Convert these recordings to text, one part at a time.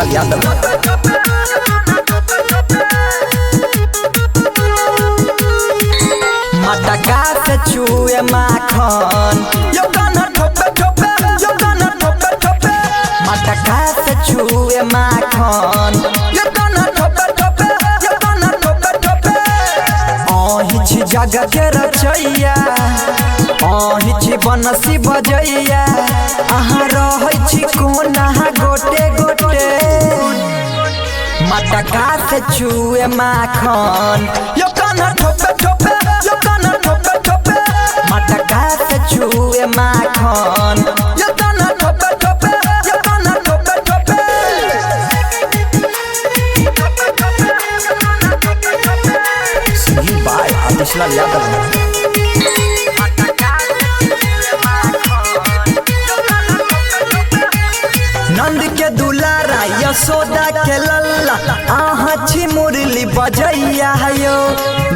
लाल यादव। मटका से चूए माखन यो गाना ठोपे ठोपे यो गाना ठोपे ठोपे। मटका से चूए माखन यो गाना ठोपे ठोपे यो गाना ठोपे ठोपे। अहिछ जग के रचैया अहिछ बनसी बजैया अहाँ रहै छी कोना गोटे गोटे। मटका से चूए माखन यो गाना ठोपे ठोपे यो गाना ठोपे ठोपे। मटका से चूए माखन यो गाना ठोपे ठोपे यो गाना ठोपे ठोपे। सिंगिंग बाय आतिश लाल यादव। नंद के दुलारा यशोदा के लल्ला आहाँ छी मुरली बजैया यो।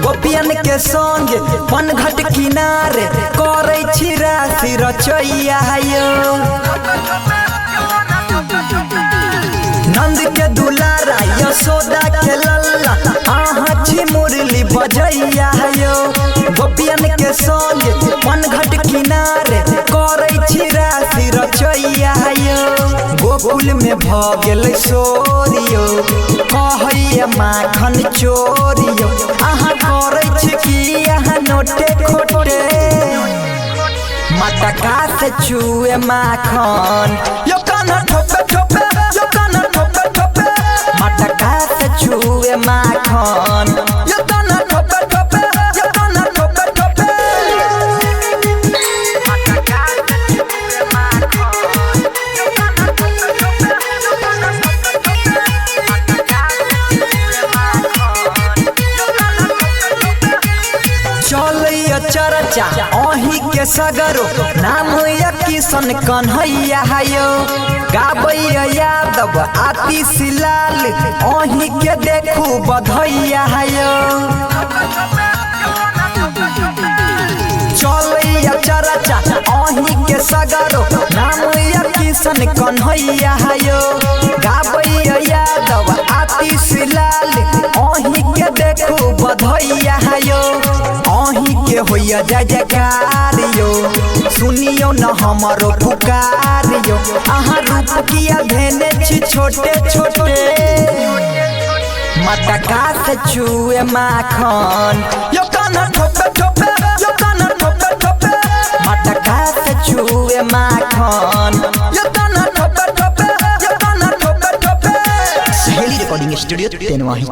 गोपियन के संग पनघट किनारे करे छी राशि रचैया यो। नंद के दुलारा यशोदा के लल्ला आहाँ छी मुरली बजैया यो। गोपियन के संग पनघट किनारे करे छी राशि रचैया यो। गोकुल में भ गेल सोरियो कहैया माखन चोरियो अहाँ करे छी कि अहाँ नोटे खोटे। मटका से चूए माखन यो गाना ठोपे ठोपे यो गाना ठोपे ठोपे। मटका से चूए माखन यो गाना ठोपे ठोपे यो गाना ठोपे ठोपे। चलैया चर्चा अही के सगरो नाम या किशन कन्हैया यो। गाबैया यादव आतिश लाल अही के देखू बधैया यो। चलैया चर्चा अही के सगरो नाम या किशन कन्हैया यो। गाबैया यादव आतिश लाल अही के देखू बधैया यो। अही के होइया जय जयकार यो सुनियो न हमारो पुकार यो। अहाँ रूप किया भेने छी छोटे छोटे। मटका से चूए माखन यो गाना ठोपे ठोपे यो गाना ठोपे ठोपे। मटका से चूए माखन यो गाना ठोपे ठोपे यो गाना ठोपे ठोपे। सहेली रिकॉर्डिंग स्टूडियो तेनवाही।